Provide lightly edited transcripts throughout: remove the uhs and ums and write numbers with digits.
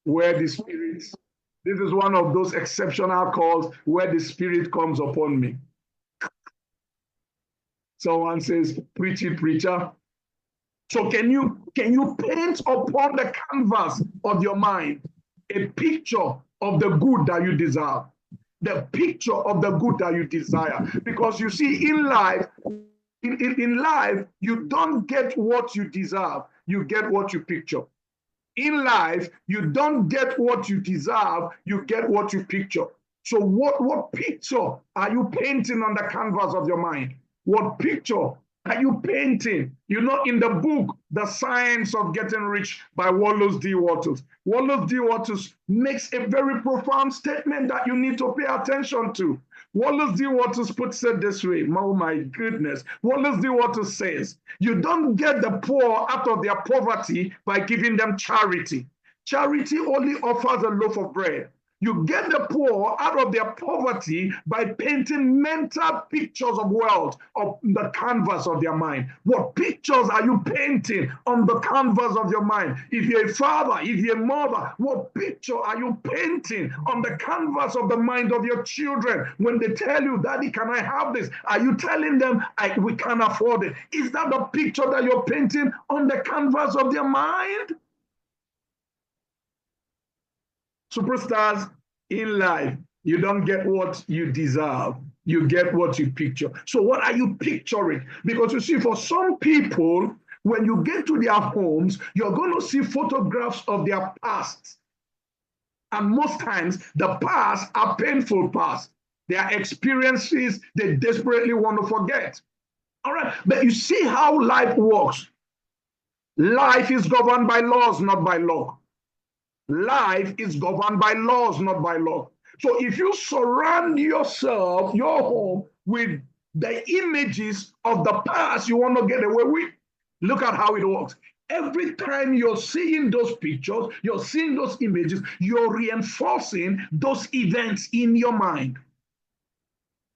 where the Spirit, this is one of those exceptional calls where the Spirit comes upon me. Someone says, preach it, preacher. So can you paint upon the canvas of your mind a picture of the good that you deserve, the picture of the good that you desire? Because you see, in life, in life, you don't get what you deserve, you get what you picture. In life, you don't get what you deserve, you get what you picture. So what picture are you painting on the canvas of your mind? What picture are you painting? You know, in the book, The Science of Getting Rich by Wallace D. Wattles, Wallace D. Wattles makes a very profound statement that you need to pay attention to. Wallace D. Wattles puts it this way. Oh my goodness. Wallace D. Wattles says, you don't get the poor out of their poverty by giving them charity. Charity only offers a loaf of bread. You get the poor out of their poverty by painting mental pictures of wealth on the canvas of their mind. What pictures are you painting on the canvas of your mind? If you're a father, if you're a mother, what picture are you painting on the canvas of the mind of your children? When they tell you, Daddy, can I have this? Are you telling them, we can't afford it? Is that the picture that you're painting on the canvas of their mind? Superstars, in life, you don't get what you deserve. You get what you picture. So what are you picturing? Because you see, for some people, when you get to their homes, you're going to see photographs of their past. And most times, the past are painful past. They are experiences they desperately want to forget. All right, but you see how life works. Life is governed by laws, not by law. Life is governed by laws, not by law. So if you surround yourself, your home, with the images of the past you want to get away with, look at how it works. Every time you're seeing those pictures, you're seeing those images, you're reinforcing those events in your mind.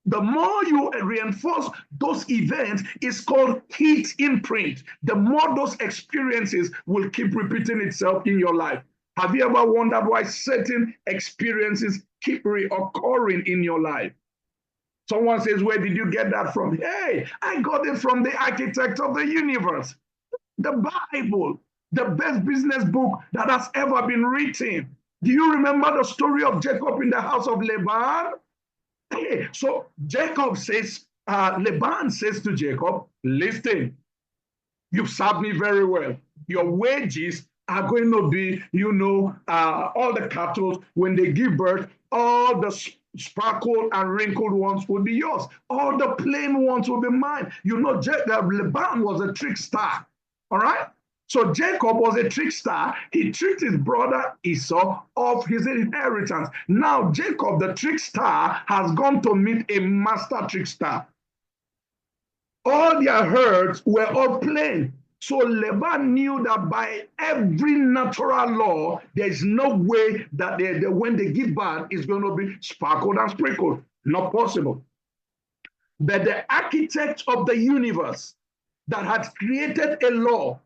The more you reinforce those events, it's called heat imprint. The more those experiences will keep repeating itself in your life. Have you ever wondered why certain experiences keep reoccurring in your life? Someone says, where did you get that from? Hey, I got it from the architect of the universe. The Bible, the best business book that has ever been written. Do you remember the story of Jacob in the house of Laban? Hey, so Jacob says, Laban says to Jacob, listen, you've served me very well. Your wages are going to be, all the cattle, when they give birth, all the sparkled and wrinkled ones will be yours. All the plain ones will be mine. Laban was a trickster, all right? So Jacob was a trickster. He tricked his brother Esau of his inheritance. Now Jacob, the trickster, has gone to meet a master trickster. All their herds were all plain. So Laban knew that by every natural law, there is no way that when they give birth, it's going to be sparkled and sprinkled. Not possible. But the architect of the universe that had created a law,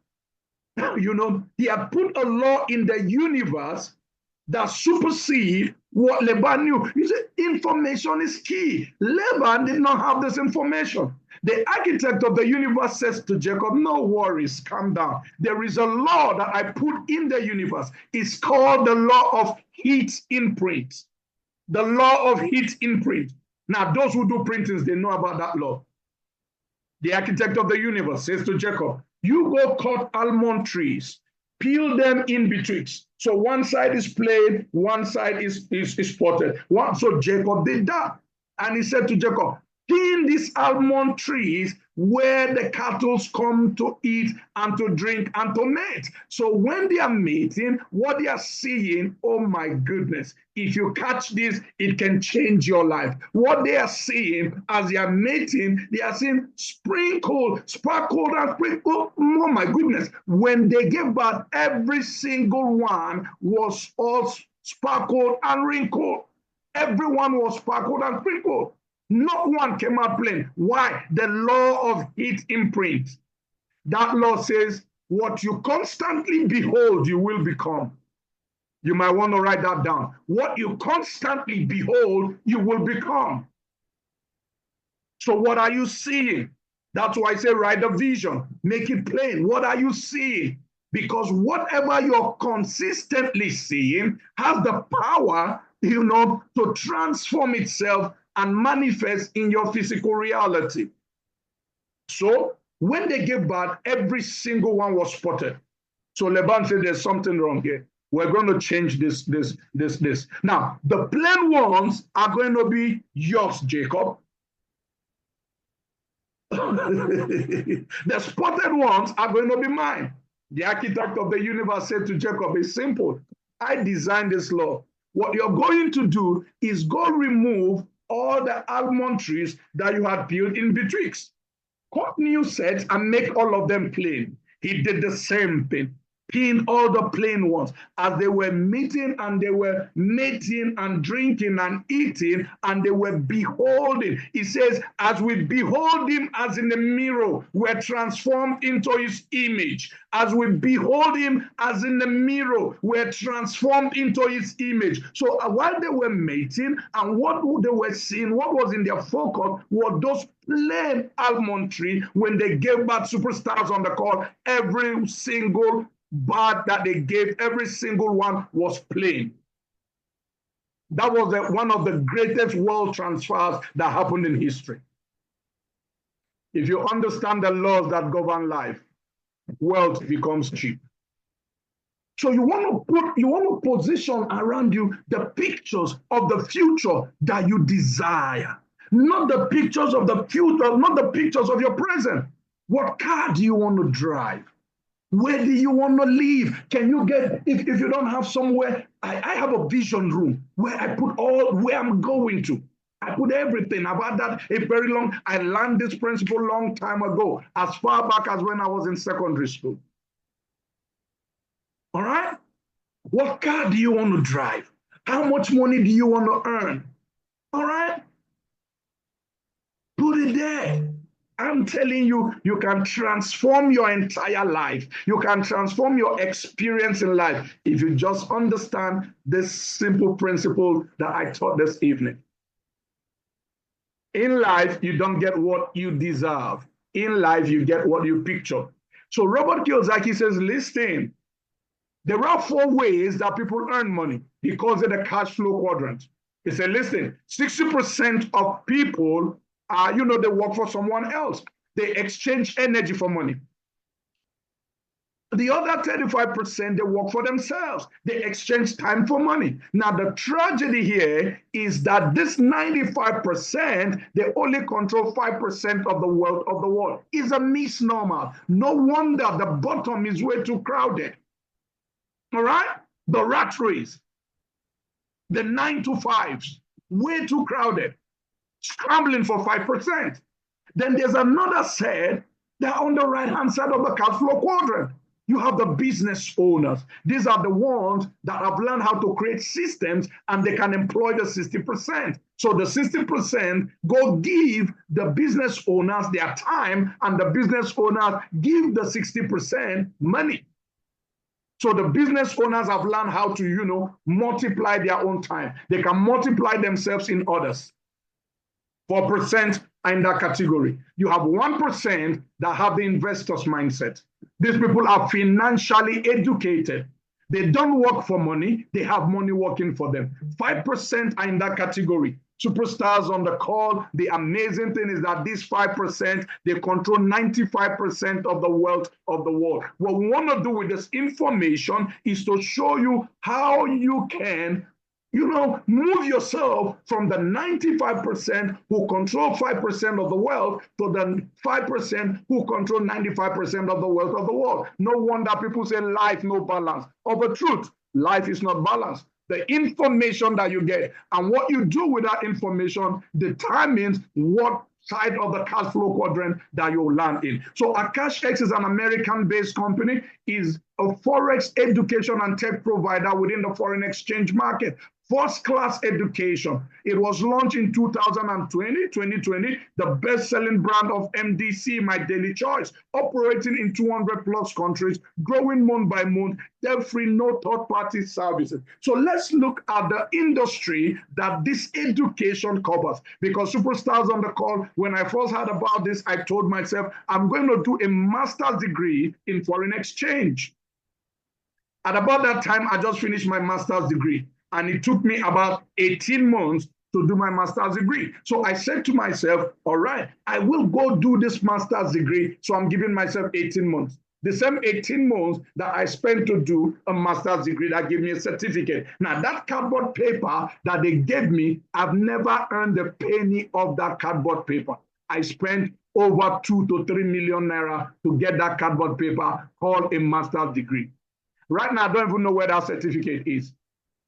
he had put a law in the universe that supersedes what Laban knew. You see, information is key. Laban did not have this information. The architect of the universe says to Jacob, no worries, calm down. There is a law that I put in the universe. It's called the law of heat imprint. The law of heat imprint. Now, those who do printings, they know about that law. The architect of the universe says to Jacob, you go cut almond trees, peel them in betwixt. So one side is plain, one side is spotted. So Jacob did that. And he said to Jacob, peel these almond trees where the cattle come to eat and to drink and to mate. So when they are mating, what they are seeing, oh my goodness, if you catch this, it can change your life. What they are seeing as they are mating, they are seeing sprinkled, sparkled and sprinkled. Oh my goodness. When they gave birth, every single one was all sparkled and wrinkled. Everyone was sparkled and sprinkled. Not one came out plain. Why? The law of heat imprint. That law says, what you constantly behold, you will become. You might want to write that down. What you constantly behold, you will become. So what are you seeing? That's why I say write the vision, make it plain. What are you seeing? Because whatever you're consistently seeing has the power, to transform itself and manifest in your physical reality. So when they gave birth, every single one was spotted. So Laban said, there's something wrong here. We're going to change this. Now, the plain ones are going to be yours, Jacob. The spotted ones are going to be mine. The architect of the universe said to Jacob, it's simple. I designed this law. What you're going to do is go remove all the almond trees that you had built in betwixt. Cut new sets and make all of them plain. He did the same thing. Pin all the plain ones as they were meeting and they were mating and drinking and eating and they were beholding. He says, as we behold him as in a mirror, we're transformed into his image. As we behold him as in the mirror, we're transformed into his image. So while they were mating and what they were seeing, what was in their focus was those plain almond tree. When they gave birth, superstars on the call, every single bird that they gave, every single one was plain. That was one of the greatest world transfers that happened in history. If you understand the laws that govern life, wealth becomes cheap. So you want to position around you the pictures of the future that you desire, not the pictures of the future, not the pictures of your present. What car do you want to drive? Where do you want to live? Can you get, if you don't have somewhere, I have a vision room where I put where I'm going to. I put everything. I've had that I learned this principle a long time ago, as far back as when I was in secondary school. All right? What car do you want to drive? How much money do you want to earn? All right? Put it there. I'm telling you, you can transform your entire life. You can transform your experience in life if you just understand this simple principle that I taught this evening. In life, you don't get what you deserve. In life, you get what you picture. So Robert Kiyosaki says, listen, there are 4 ways that people earn money because of the cash flow quadrant. He said, listen, 60% of people they work for someone else. They exchange energy for money. The other 35%, they work for themselves. They exchange time for money. Now, the tragedy here is that this 95%, they only control 5% of the wealth of the world. It's a misnomer. No wonder the bottom is way too crowded. All right? The rat race, the 9-to-5s, way too crowded. Scrambling for 5%. Then there's another set that on the right-hand side of the cash flow quadrant. You have the business owners. These are the ones that have learned how to create systems and they can employ the 60%. So the 60% go give the business owners their time and the business owners give the 60% money. So the business owners have learned how to, multiply their own time. They can multiply themselves in others. 4% are in that category. You have 1% that have the investor's mindset. These people are financially educated. They don't work for money. They have money working for them. 5% are in that category. Superstars on the call. The amazing thing is that these 5%, they control 95% of the wealth of the world. What we want to do with this information is to show you how you can move yourself from the 95% who control 5% of the wealth to the 5% who control 95% of the wealth of the world. No wonder people say life, no balance. Of a truth, life is not balanced. The information that you get and what you do with that information determines what side of the cash flow quadrant that you'll land in. So AkashX is an American-based company, is a Forex education and tech provider within the foreign exchange market. first-class education. It was launched in 2020, the best-selling brand of MDC, My Daily Choice, operating in 200 plus countries, growing month by month, debt-free, no third-party services. So let's look at the industry that this education covers. Because superstars on the call, when I first heard about this, I told myself, I'm going to do a master's degree in foreign exchange. At about that time, I just finished my master's degree, and it took me about 18 months to do my master's degree. So I said to myself, all right, I will go do this master's degree. So I'm giving myself 18 months. The same 18 months that I spent to do a master's degree that gave me a certificate. Now, that cardboard paper that they gave me, I've never earned a penny of that cardboard paper. I spent over 2 to 3 million naira to get that cardboard paper called a master's degree. Right now, I don't even know where that certificate is.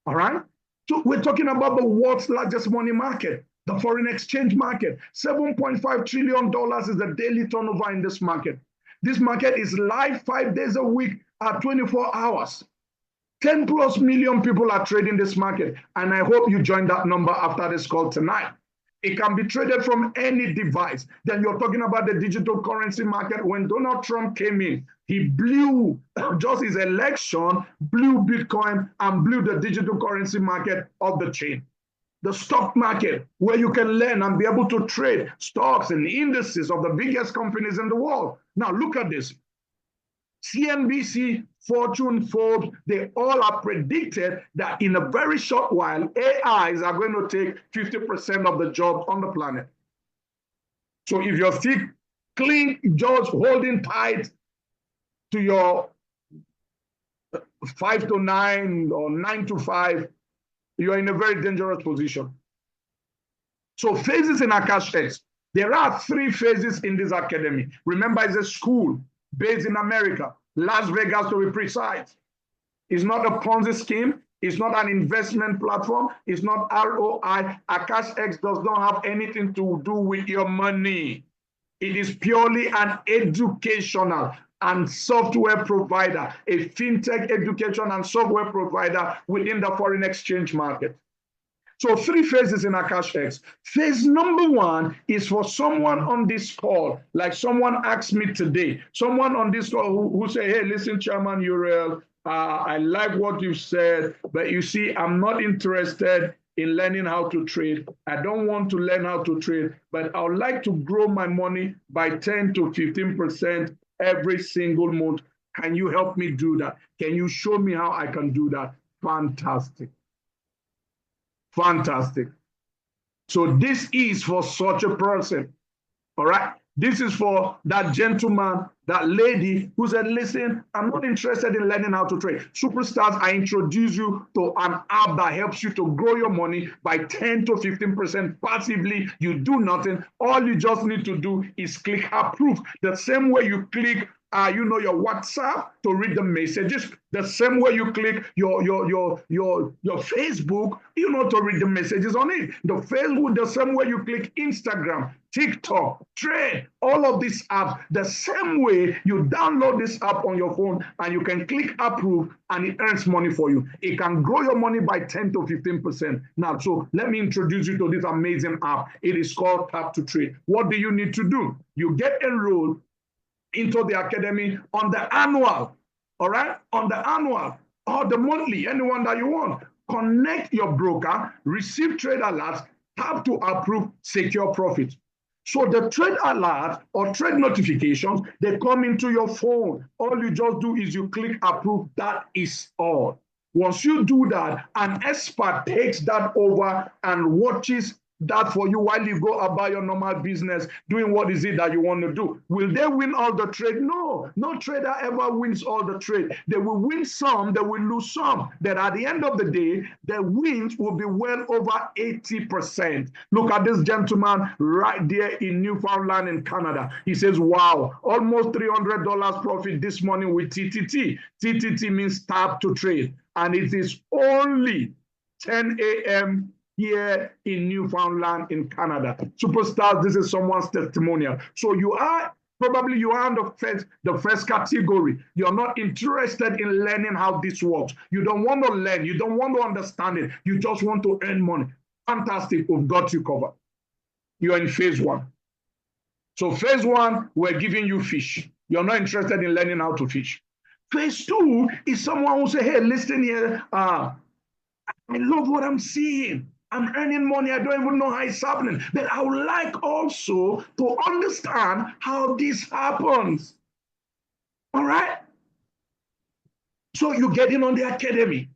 All right? So we're talking about the world's largest money market, the foreign exchange market. $7.5 trillion is the daily turnover in this market. This market is live 5 days a week at 24 hours. 10 plus million people are trading this market. And I hope you join that number after this call tonight. It can be traded from any device. Then you're talking about the digital currency market. When Donald Trump came in, he blew just his election, blew Bitcoin and blew the digital currency market off the chain. The stock market, where you can learn and be able to trade stocks and indices of the biggest companies in the world. Now look at this. CNBC, Fortune, Forbes, they all have predicted that in a very short while, AIs are going to take 50% of the jobs on the planet. So if you're still clean, just holding tight to your 5 to 9 or 9 to 5, you're in a very dangerous position. So phases in AkashX. There are 3 phases in this academy. Remember, it's a school based in America, Las Vegas to be precise. It's not a Ponzi scheme. It's not an investment platform. It's not ROI. AkashX does not have anything to do with your money. It is purely an educational and software provider, a fintech education and software provider within the foreign exchange market. So 3 phases in AkashX. Phase number 1 is for someone on this call, like someone asked me today, someone on this call who say, hey, listen, Chairman Uriel, I like what you said, but you see, I'm not interested in learning how to trade. I don't want to learn how to trade, but I would like to grow my money by 10 to 15% every single month. Can you help me do that? Can you show me how I can do that? Fantastic. Fantastic. So this is for such a person, all right? This is for that gentleman, that lady who said, listen, I'm not interested in learning how to trade. Superstars, I introduce you to an app that helps you to grow your money by 10 to 15% passively. You do nothing. All you just need to do is click approve. The same way you click your WhatsApp to read the messages, the same way you click your Facebook, to read the messages on it. The Facebook, the same way you click Instagram, TikTok, Trade, all of these apps, the same way you download this app on your phone and you can click approve and it earns money for you. It can grow your money by 10 to 15%. Now, so let me introduce you to this amazing app. It is called Tap to Trade. What do you need to do? You get enrolled into the academy on the annual, all right? On the annual or the monthly, anyone that you want. Connect your broker, receive trade alerts, tap to approve, secure profit. So the trade alert or trade notifications, they come into your phone. All you just do is you click approve, that is all. Once you do that, an expert takes that over and watches that for you while you go about your normal business, doing what is it that you want to do. Will they win all the trade? No, no trader ever wins all the trade. They will win some, they will lose some. But at the end of the day, the wins will be well over 80%. Look at this gentleman right there in Newfoundland in Canada. He says, wow, almost $300 profit this morning with TTT. TTT means tap to trade. And it is only 10 a.m. here in Newfoundland in Canada. Superstars, this is someone's testimonial. So you are Probably you are the first category. You're not interested in learning how this works. You don't want to learn. You don't want to understand it. You just want to earn money. Fantastic. We've got you covered. You're in phase one. So phase one, we're giving you fish. You're not interested in learning how to fish. Phase two is someone who say, hey, listen here. I love what I'm seeing. I'm earning money. I don't even know how it's happening. But I would like also to understand how this happens. All right? So you get in on the academy.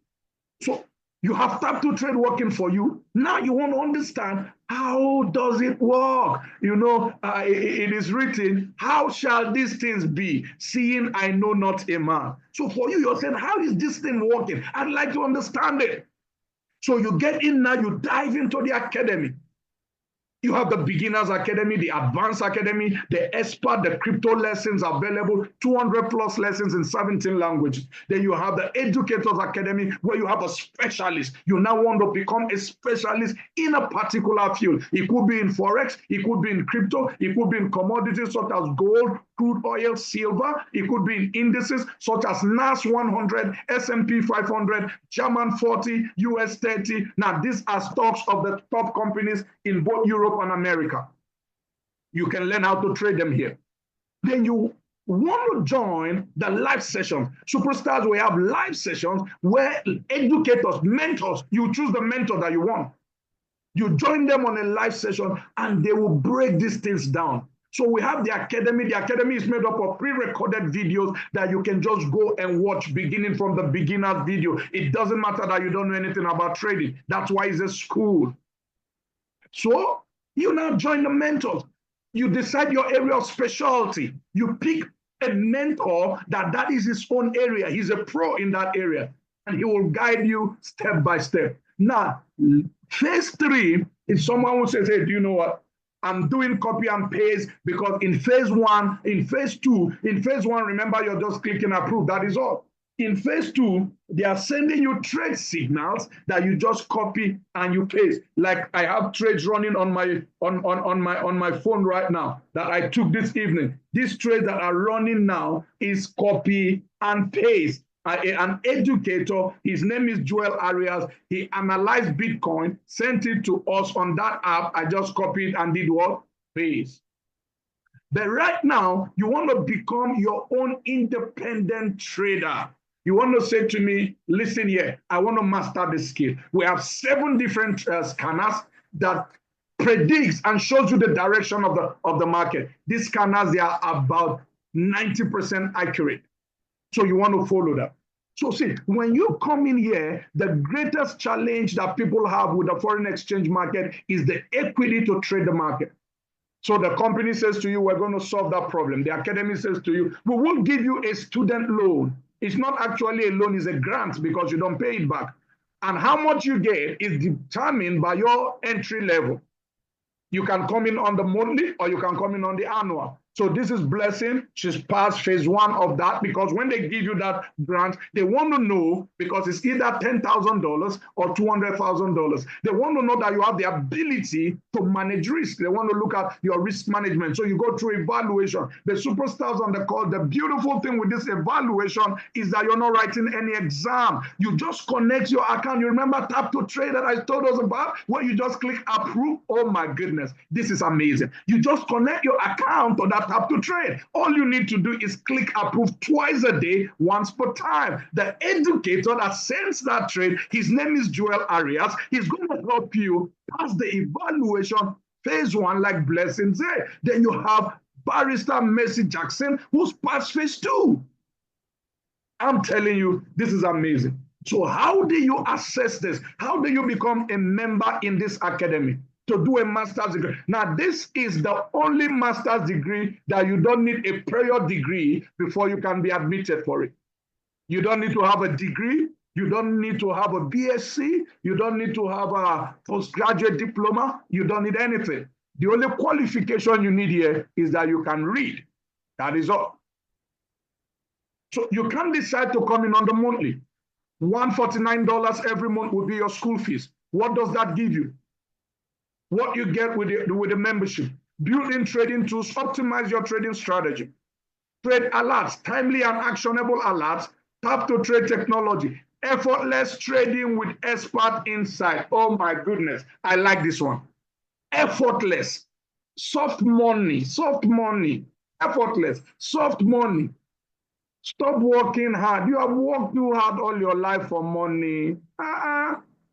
So you have Tap to Trade working for you. Now you want to understand how does it work? You know, it is written, how shall these things be, seeing I know not a man? So for you, you're saying, how is this thing working? I'd like to understand it. So you get in now, you dive into the academy. You have the Beginners Academy, the Advanced Academy, the Expert, the crypto lessons available, 200 plus lessons in 17 languages. Then you have the Educators Academy, where you have a specialist. You now want to become a specialist in a particular field. It could be in Forex, it could be in crypto, it could be in commodities such as gold, crude oil, silver. It could be in indices such as NAS 100, S&P 500, German 40, US 30. Now, these are stocks of the top companies in both Europe and America. You can learn how to trade them here. Then you want to join the live sessions. Superstars, we have live sessions where educators, mentors, you choose the mentor that you want. You join them on a live session and they will break these things down. So we have the academy. The academy is made up of pre-recorded videos that you can just go and watch beginning from the beginner's video. It doesn't matter that you don't know anything about trading. That's why it's a school. So you now join the mentors. You decide your area of specialty. You pick a mentor that is his own area. He's a pro in that area. And he will guide you step by step. Now, phase three is someone who says, hey, do you know what? I'm doing copy and paste because in phase one, in phase two, in phase one, remember, you're just clicking approve. That is all. In phase two, they are sending you trade signals that you just copy and you paste. Like I have trades running on my phone right now that I took this evening. These trades that are running now is copy and paste. An educator, his name is Joel Arias. He analyzed Bitcoin, sent it to us on that app. I just copied and did what? Paste. But right now, you want to become your own independent trader. You want to say to me, listen here, I want to master the skill. We have 7 different scanners that predicts and shows you the direction of the market. These scanners, they are about 90% accurate. So you want to follow that. So see, when you come in here, the greatest challenge that people have with the foreign exchange market is the equity to trade the market. So the company says to you, we're going to solve that problem. The academy says to you, we will give you a student loan. It's not actually a loan, it's a grant because you don't pay it back. And how much you get is determined by your entry level. You can come in on the monthly or you can come in on the annual. So this is Blessing. She's passed phase 1 of that because when they give you that grant, they want to know, because it's either $10,000 or $200,000. They want to know that you have the ability to manage risk. They want to look at your risk management. So you go through evaluation. The superstars on the call, the beautiful thing with this evaluation is that you're not writing any exam. You just connect your account. You remember Tap to Trade that I told us about, where you just click approve? Oh my goodness, this is amazing. You just connect your account to that Tap to Trade. All you need to do is click approve twice a day, once per time. The educator that sends that trade, his name is Joel Arias. He's going to help you pass the evaluation phase 1 like Blessing said. Then you have Barrister Mercy Jackson, who's passed phase 2. I'm telling you, this is amazing. So how do you assess this? How do you become a member in this academy to do a master's degree? Now, this is the only master's degree that you don't need a prior degree before you can be admitted for it. You don't need to have a degree. You don't need to have a BSc. You don't need to have a postgraduate diploma. You don't need anything. The only qualification you need here is that you can read. That is all. So you can decide to come in on the monthly. $149 every month will be your school fees. What does that give you? What you get with the membership? built-in trading tools, optimize your trading strategy. Trade alerts, timely and actionable alerts, tap to trade technology, effortless trading with expert insight. Oh my goodness, I like this one. Effortless, soft money, effortless, soft money. Stop working hard. You have worked too hard all your life for money.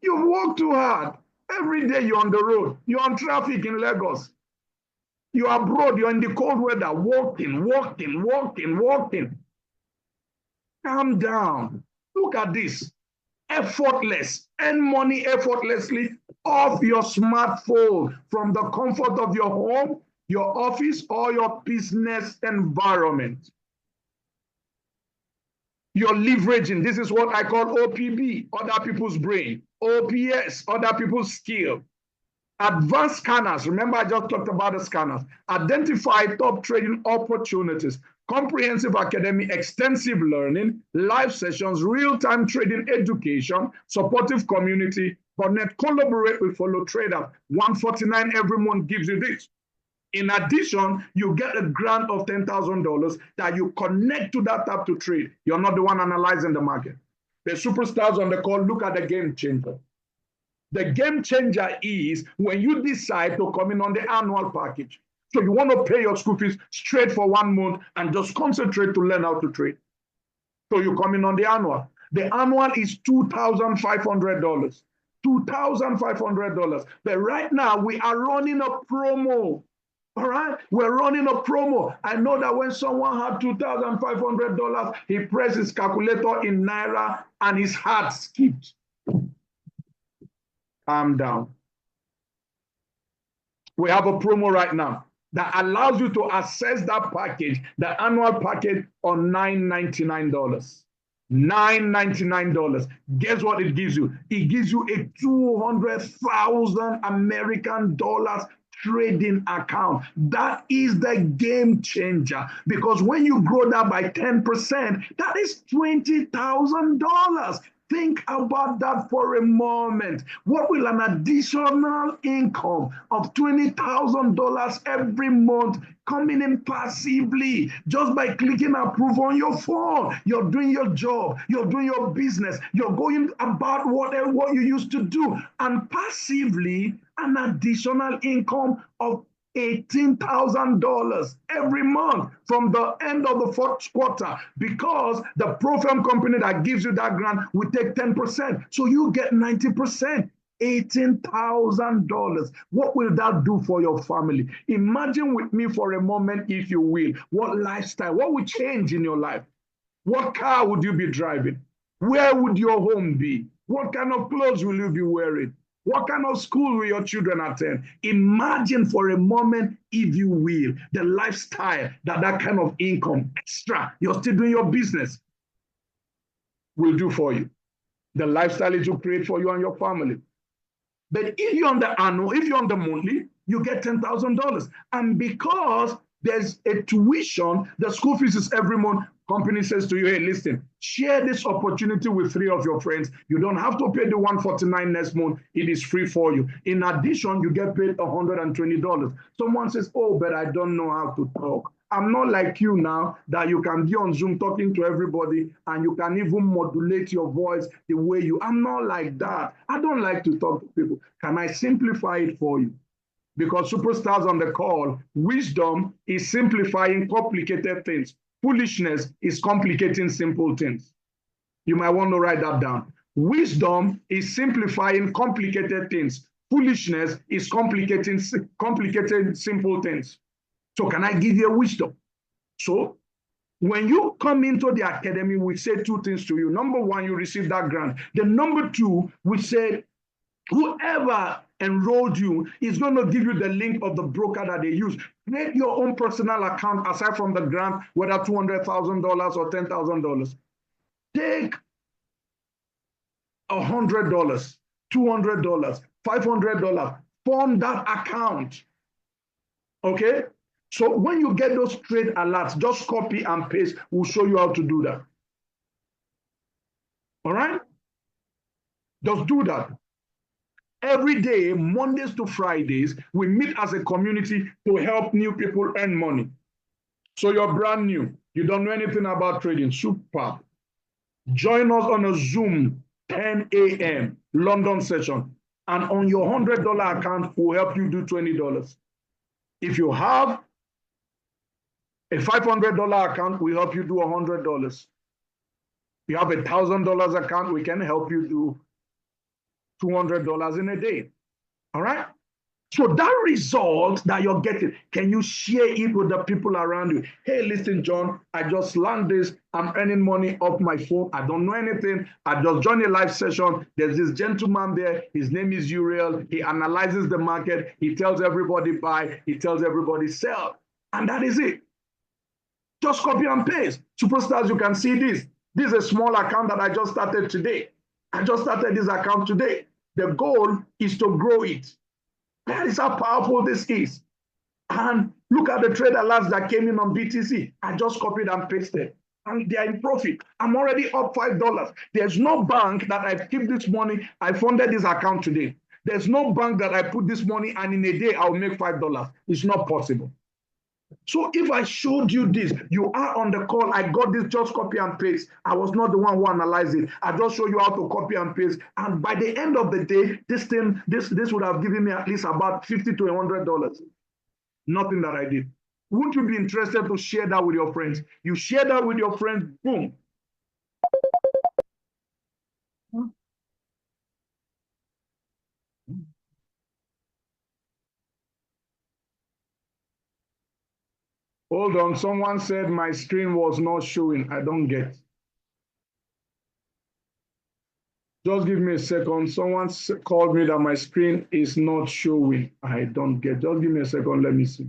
You've worked too hard. Every day you're on the road. You're on traffic in Lagos. You're abroad. You're in the cold weather. Walking. Calm down. Look at this. Effortless. Earn money effortlessly off your smartphone from the comfort of your home, your office, or your business environment. You're leveraging. This is what I call OPB, other people's brain. OPS, other people's skill. Advanced scanners. Remember, I just talked about the scanners. Identify top trading opportunities. Comprehensive academy, extensive learning, live sessions, real-time trading education, supportive community, connect, collaborate with fellow traders. $149 every month gives you this. In addition, you get a grant of $10,000 that you connect to that app to trade. You're not the one analyzing the market. The superstars on the call, look at the game changer. The game changer is when you decide to come in on the annual package. So you want to pay your school fees straight for 1 month and just concentrate to learn how to trade. So you come in on the annual. The annual is $2,500. $2,500. But right now we are running a promo. All right, we're running a promo. I know that when someone had $2,500, he pressed his calculator in Naira and his heart skipped. Calm down. We have a promo right now that allows you to access that package, the annual package, on $999. $999. Guess what it gives you? It gives you a 200,000 American dollars trading account. That is the game changer, because when you grow that by 10%, that is $20,000. Think about that for a moment. What will an additional income of $20,000 every month coming in passively just by clicking approve on your phone? You're doing your job, you're doing your business, you're going about whatever what you used to do, and passively an additional income of $18,000 every month from the end of the fourth quarter, because the Profirm company that gives you that grant will take 10%. So you get 90%. $18,000. What will that do for your family? Imagine with me for a moment, if you will, what lifestyle, what would change in your life? What car would you be driving? Where would your home be? What kind of clothes will you be wearing? What kind of school will your children attend? Imagine for a moment, if you will, the lifestyle that kind of income, extra, you're still doing your business, will do for you. The lifestyle it will create for you and your family. But if you're on the annual, if you're on the monthly, you get $10,000. And because there's a tuition, the school fees is every month, company says to you, hey, listen, share this opportunity with 3 of your friends. You don't have to pay the $149 next month. It is free for you. In addition, you get paid $120. Someone says, oh, but I don't know how to talk. I'm not like you now that you can be on Zoom talking to everybody and you can even modulate your voice the way you. I'm not like that. I don't like to talk to people. Can I simplify it for you? Because superstars on the call, wisdom is simplifying complicated things. Foolishness is complicating simple things. You might want to write that down. Wisdom is simplifying complicated things. Foolishness is complicating simple things. So can I give you a wisdom? So when you come into the academy, we say 2 things to you. Number 1, you receive that grant. Then number 2, we say whoever enrolled you is going to give you the link of the broker that they use. Create your own personal account aside from the grant, whether $200,000 or $10,000. Take $100, $200, $500, form that account. Okay? So when you get those trade alerts, just copy and paste. We'll show you how to do that. All right? Just do that. Every day, Mondays to Fridays, we meet as a community to help new people earn money. So you're brand new. You don't know anything about trading. Super. Join us on a Zoom 10 a.m. London session. And on your $100 account, we'll help you do $20. If you have a $500 account, we help you do $100. You have a $1,000 account, we can help you do $200 in a day. All right? So that result that you're getting, can you share it with the people around you? Hey, listen, John, I just learned this. I'm earning money off my phone. I don't know anything. I just joined a live session. There's this gentleman there. His name is Uriel. He analyzes the market. He tells everybody buy. He tells everybody sell. And that is it. Just copy and paste. Superstars, you can see this. This is a small account that I just started today. I just started this account today. The goal is to grow it. That is how powerful this is. And look at the trade alerts that came in on BTC. I just copied and pasted. And they are in profit. I'm already up $5. There's no bank that I keep this money. I funded this account today. There's no bank that I put this money and in a day I'll make $5. It's not possible. So if I showed you this, you are on the call, I got this, just copy and paste. I was not the one who analyzed it. I just show you how to copy and paste. And by the end of the day, this would have given me at least about $50 to $100. Nothing that I did. Wouldn't you be interested to share that with your friends? You share that with your friends, boom. Hold on, someone said my screen was not showing. I don't get. Just give me a second. Someone called me that my screen is not showing. I don't get. Just give me a second. Let me see.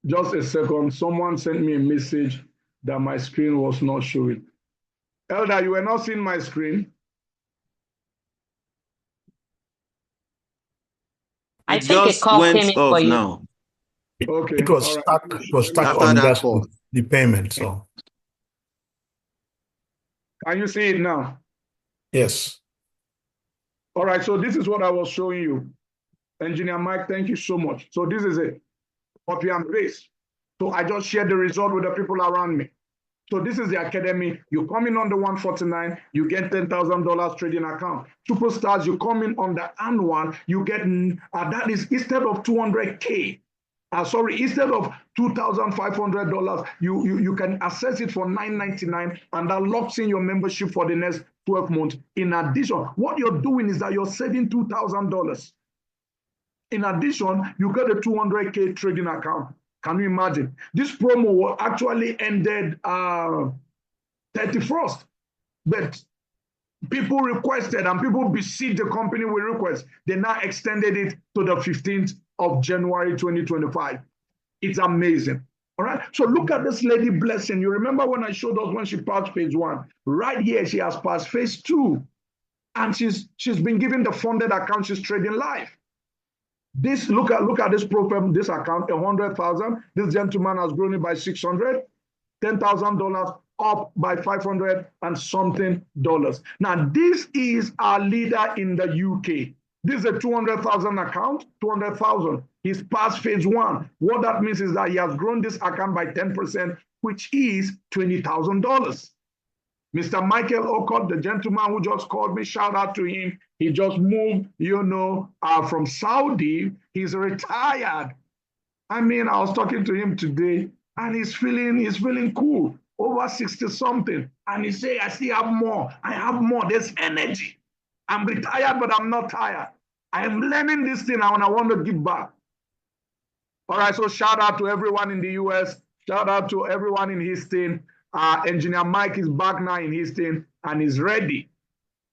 Just a second. Someone sent me a message that my screen was not showing. Elder, you were not seeing my screen? I think a call came in for you. Now. Okay. It was stuck. It was stuck on just the payment. So. Can you see it now? Yes. All right. So this is what I was showing you. Engineer Mike, thank you so much. So this is it. Copy and paste. So I just shared the result with the people around me. So this is the academy. You come in on the 149, you get $10,000 trading account. Superstars, you come in on the annual, you get, that is instead of 200K, instead of $2,500, you can access it for $9.99, and that locks in your membership for the next 12 months. In addition, what you're doing is that you're saving $2,000. In addition, you get a 200K trading account. Can you imagine? This promo actually ended 31st, but people requested and people besieged the company with requests. They now extended it to the 15th of January 2025. It's amazing. All right. So look at this lady Blessing. You remember when I showed us when she passed phase 1? Right here, she has passed phase 2. And she's been given the funded account. She's trading live. This look at this profile, this account, 100,000. This gentleman has grown it by 600, $10,000 up by 500 and something dollars. Now this is our leader in the UK. This is a 200,000 account, 200,000. He's past phase 1. What that means is that he has grown this account by 10%, which is $20,000. Mr. Michael Okot, the gentleman who just called me, shout out to him. He just moved, from Saudi. He's retired. I mean, I was talking to him today, and he's feeling cool, over 60 something. And he said, I still have more. I have more. There's energy. I'm retired, but I'm not tired. I am learning this thing, and I want to give back. All right, so shout out to everyone in the US. Shout out to everyone in Houston. Engineer Mike is back now in Houston, and he's ready.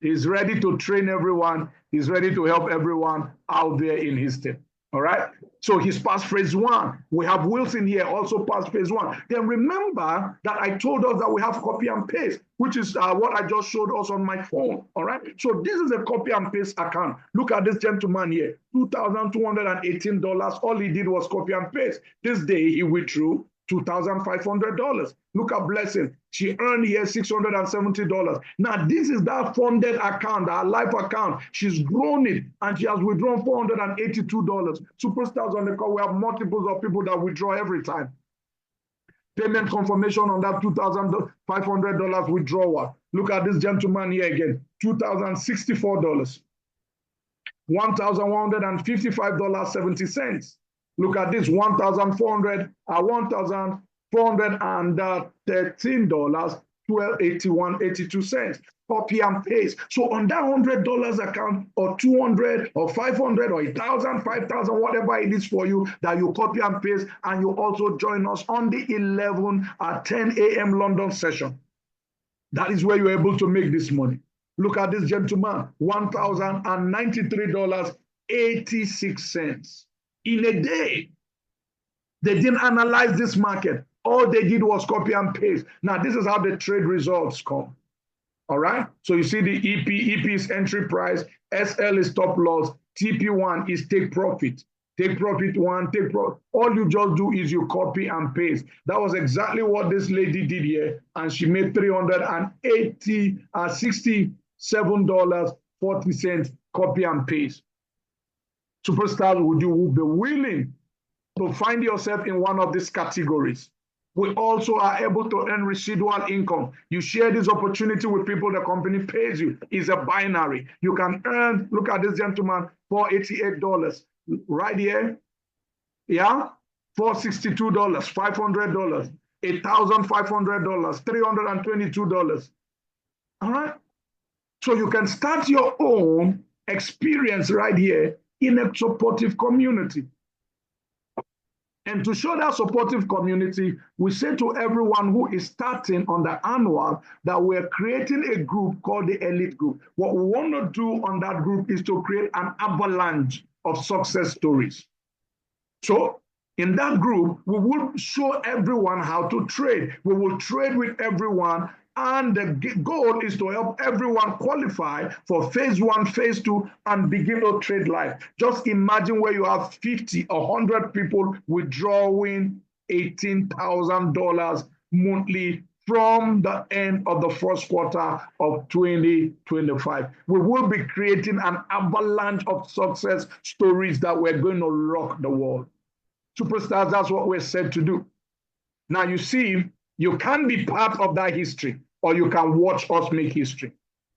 He's ready to train everyone. He's ready to help everyone out there in Houston. All right. So he's past phase 1. We have Wilson here also past phase 1. Then remember that I told us that we have copy and paste, which is what I just showed us on my phone. All right. So this is a copy and paste account. Look at this gentleman here, $2,218. All he did was copy and paste. This day he withdrew $2,500. Look at Blessing. She earned here $670. Now, this is that funded account, our life account. She's grown it and she has withdrawn $482. Superstars on the call, we have multiples of people that withdraw every time. Payment confirmation on that $2,500 withdrawal. Look at this gentleman here again, $2,064. $1,155.70. Look at this, $1,413, $12.81.82. Copy and paste. So on that $100 account, or 200, or 500, or 1,000, 5,000, whatever it is for you, that you copy and paste, and you also join us on the 11 at 10 a.m. London session. That is where you're able to make this money. Look at this gentleman, $1,093.86 in a day. They didn't analyze this market. All they did was copy and paste. Now, this is how the trade results come. All right? So you see the EP is entry price, SL is stop loss, TP1 is take profit. Take profit one, take profit. All you just do is you copy and paste. That was exactly what this lady did here, and she made $67.40 copy and paste. Superstars, would you be willing to find yourself in one of these categories? We also are able to earn residual income. You share this opportunity with people, the company pays you. It's a binary. You can earn, look at this gentleman, $488 right here. Yeah, $462, $500, $1,500, $322. All right. So you can start your own experience right here in a supportive community. And to show that supportive community, we say to everyone who is starting on the annual that we're creating a group called the Elite Group. What we want to do on that group is to create an avalanche of success stories. So in that group, we will show everyone how to trade. We will trade with everyone. And the goal is to help everyone qualify for phase 1, phase 2, and begin to trade live. Just imagine where you have 50 or 100 people withdrawing $18,000 monthly from the end of the first quarter of 2025. We will be creating an avalanche of success stories that we're going to rock the world. Superstars, that's what we're set to do. Now, you see, you can be part of that history, or you can watch us make history.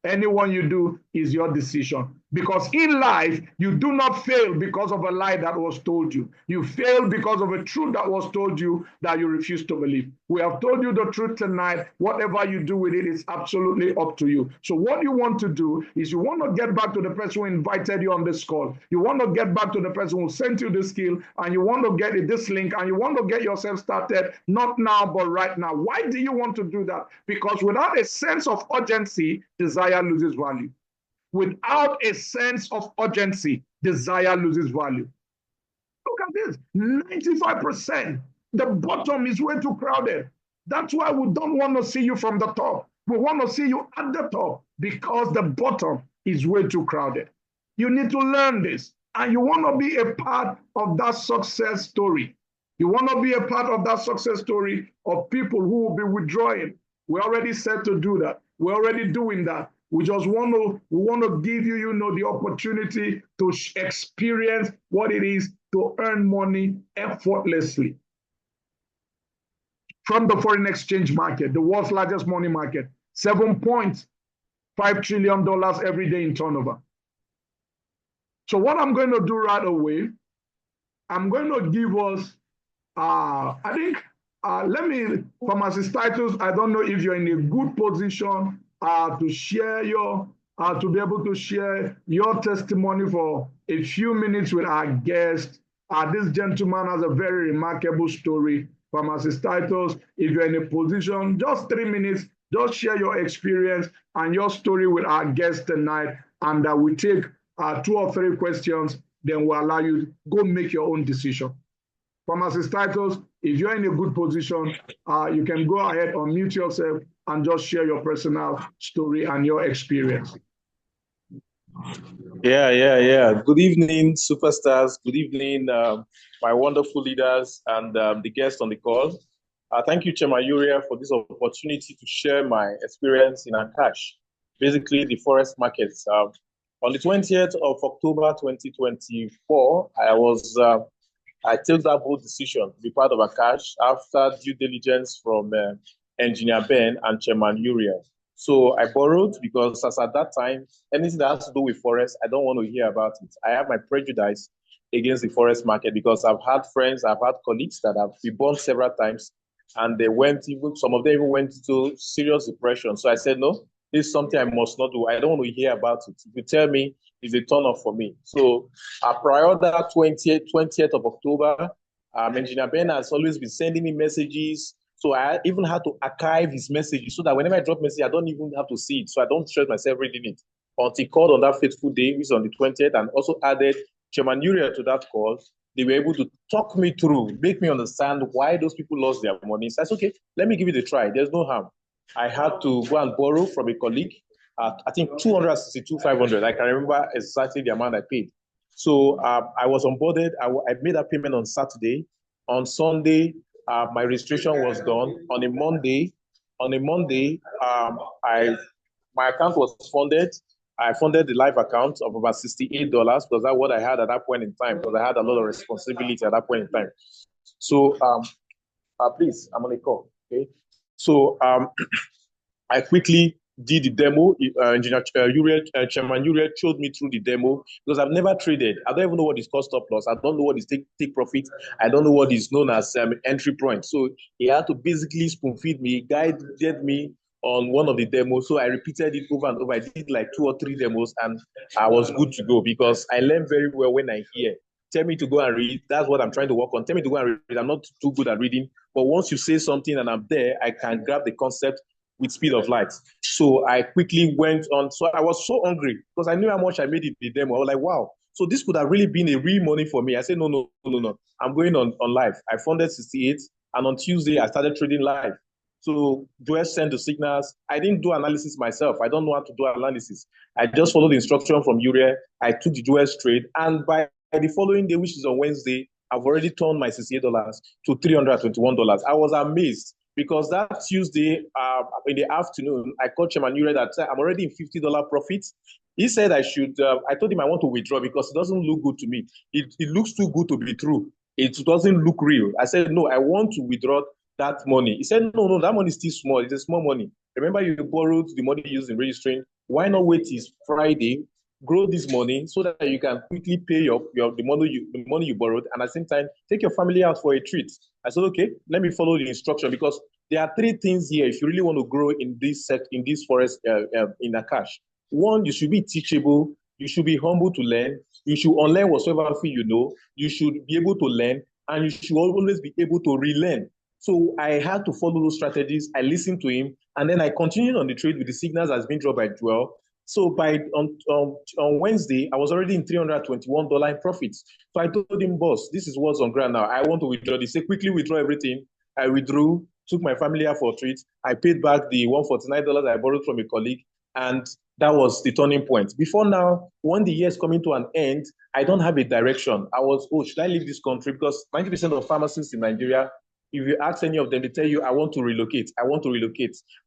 Anyone you do is your decision. Because in life, you do not fail because of a lie that was told you. You fail because of a truth that was told you that you refuse to believe. We have told you the truth tonight. Whatever you do with it is absolutely up to you. So what you want to do is you want to get back to the person who invited you on this call. You want to get back to the person who sent you this skill, and you want to get this link, and you want to get yourself started, not now, but right now. Why do you want to do that? Because without a sense of urgency, desire loses value. Without a sense of urgency, desire loses value. Look at this, 95%. The bottom is way too crowded. That's why we don't want to see you from the top. We want to see you at the top because the bottom is way too crowded. You need to learn this, and you want to be a part of that success story. You want to be a part of that success story of people who will be withdrawing. We're already set to do that. We're already doing that. We just want to give you, the opportunity to experience what it is to earn money effortlessly. From the foreign exchange market, the world's largest money market, $7.5 trillion every day in turnover. So what I'm going to do right away, I'm going to give us, Pharmacist Titus, I don't know if you're in a good position to share to be able to share your testimony for a few minutes with our guest. This gentleman has a very remarkable story. Pharmacist Titus, if you're in a position, just 3 minutes, just share your experience and your story with our guest tonight, and we take 2 or 3 questions, then we'll allow you to go make your own decision. Pharmacist Titus, if you're in a good position, you can go ahead, unmute yourself, and just share your personal story and your experience. Yeah. Good evening, superstars. Good evening, my wonderful leaders and the guests on the call. Thank you, Chairman Uriel, for this opportunity to share my experience in Akash, basically the forex markets. On the 20th of October 2024, I took that bold decision to be part of Akash after due diligence from Engineer Ben and Chairman Uriel. So I borrowed because as at that time, anything that has to do with forex, I don't want to hear about it. I have my prejudice against the forex market because I've had friends, I've had colleagues that have been burned several times, and some of them even went into serious depression. So I said, no, this is something I must not do. I don't want to hear about it. If you tell me, it's a turn off for me. So prior to that 20th of October, Engineer Ben has always been sending me messages. So I even had to archive his messages so that whenever I drop message, I don't even have to see it. So I don't stress myself reading it. Until he called on that fateful day, which is on the 20th, and also added Chairman Uriel to that call. They were able to talk me through, make me understand why those people lost their money. So I said, okay, let me give it a try. There's no harm. I had to go and borrow from a colleague, I think 262,500. I can remember exactly the amount I paid. So I was onboarded. I made that payment on Saturday. On Sunday, my registration was done. On a Monday, my account was funded. I funded the live account of about $68 because that's what I had at that point in time, because I had a lot of responsibility at that point in time. So please, I'm on a call. Okay. So I quickly did the demo. Engineer Chairman Uriel showed me through the demo because I've never traded. I don't even know what is cost stop loss. I don't know what is take profit. I don't know what is known as entry point. So he had to basically spoon feed me, guided me on one of the demos. So I repeated it over and over. I did like 2 or 3 demos and I was good to go because I learn very well when I hear. Tell me to go and read. That's what I'm trying to work on. Tell me to go and read. I'm not too good at reading. But once you say something and I'm there, I can grab the concept with speed of light. So I quickly went on. So I was so hungry because I knew how much I made in the demo. I was like, wow. So this could have really been a real money for me. I said, no. I'm going on live. I funded 68. And on Tuesday, I started trading live. So Joel sent the signals. I didn't do analysis myself. I don't know how to do analysis. I just followed the instruction from Uriel. I took the Joel's trade. And by the following day, which is on Wednesday, I've already turned my $68 to $321. I was amazed because that Tuesday in the afternoon, I called Chairman Uriel that I'm already in $50 profit. He said I should, I told him I want to withdraw because it doesn't look good to me. It looks too good to be true. It doesn't look real. I said, no, I want to withdraw that money. He said, no, that money is still small. It's a small money. Remember, you borrowed the money used in registering. Why not wait till Friday, grow this money so that you can quickly pay the money you borrowed, and at the same time, take your family out for a treat. I said, okay, let me follow the instruction because there are 3 things here if you really want to grow in this forex in Akash. 1, you should be teachable. You should be humble to learn. You should unlearn whatsoever you know. You should be able to learn, and you should always be able to relearn. So I had to follow those strategies. I listened to him, and then I continued on the trade with the signals that's been dropped by Joel. So on Wednesday, I was already in $321 in profits. So I told him, boss, this is what's on ground now. I want to withdraw this. He said, quickly withdraw everything. I withdrew, took my family out for a treat. I paid back the $149 I borrowed from a colleague, and that was the turning point. Before now, when the year is coming to an end, I don't have a direction. I was, should I leave this country? Because 90% of pharmacists in Nigeria, if you ask any of them, they tell you, I want to relocate.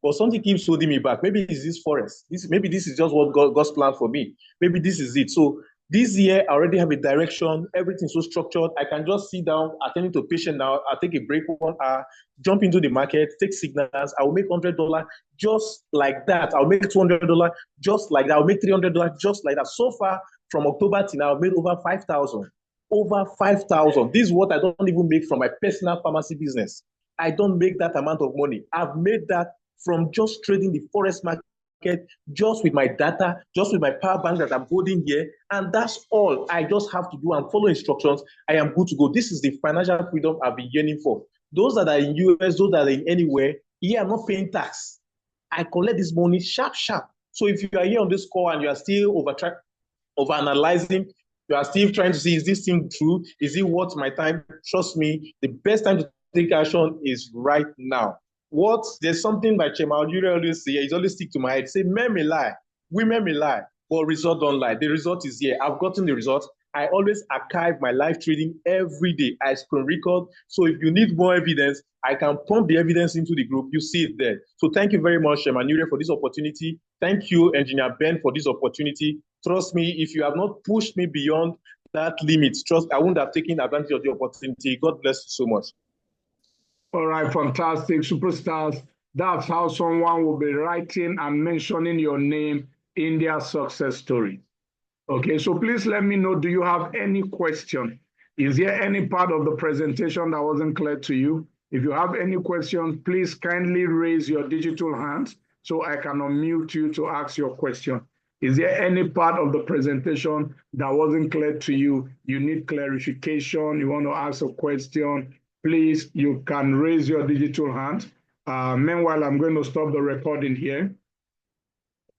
But something keeps holding me back. Maybe it's this forest. Maybe this is just what God's plan for me. Maybe this is it. So this year, I already have a direction. Everything's so structured. I can just sit down, attending to a patient now. I'll take a break 1 hour, jump into the market, take signals. I will make $100 just like that. I'll make $200 just like that. I'll make $300 just like that. So far, from October till now, I've made over 5,000. Over 5,000. This is what I don't even make from my personal pharmacy business. I don't make that amount of money. I've made that from just trading the forex market, just with my data, just with my power bank that I'm holding here. And that's all I just have to do and follow instructions. I am good to go. This is the financial freedom I've been yearning for. Those that are in US, those that are in anywhere, here I'm not paying tax. I collect this money sharp. So if you are here on this call and you are still over analyzing, you are still trying to see, is this thing true? Is it worth my time? Trust me, the best time to take action is right now. There's something by Chairman Uriel always say, he's always stick to my head, say, men may lie, women may lie, but result don't lie. The result is here. I've gotten the result. I always archive my live trading every day. I screen record. So if you need more evidence, I can pump the evidence into the group. You see it there. So thank you very much, Emmanuel, for this opportunity. Thank you, Engineer Ben, for this opportunity. Trust me, if you have not pushed me beyond that limit, I wouldn't have taken advantage of the opportunity. God bless you so much. All right, fantastic. Superstars, that's how someone will be writing and mentioning your name in their success story. Okay, so please let me know, do you have any question? Is there any part of the presentation that wasn't clear to you? If you have any questions, please kindly raise your digital hand so I can unmute you to ask your question. Is there any part of the presentation that wasn't clear to you? You need clarification, you want to ask a question, please, you can raise your digital hand. Meanwhile, I'm going to stop the recording here.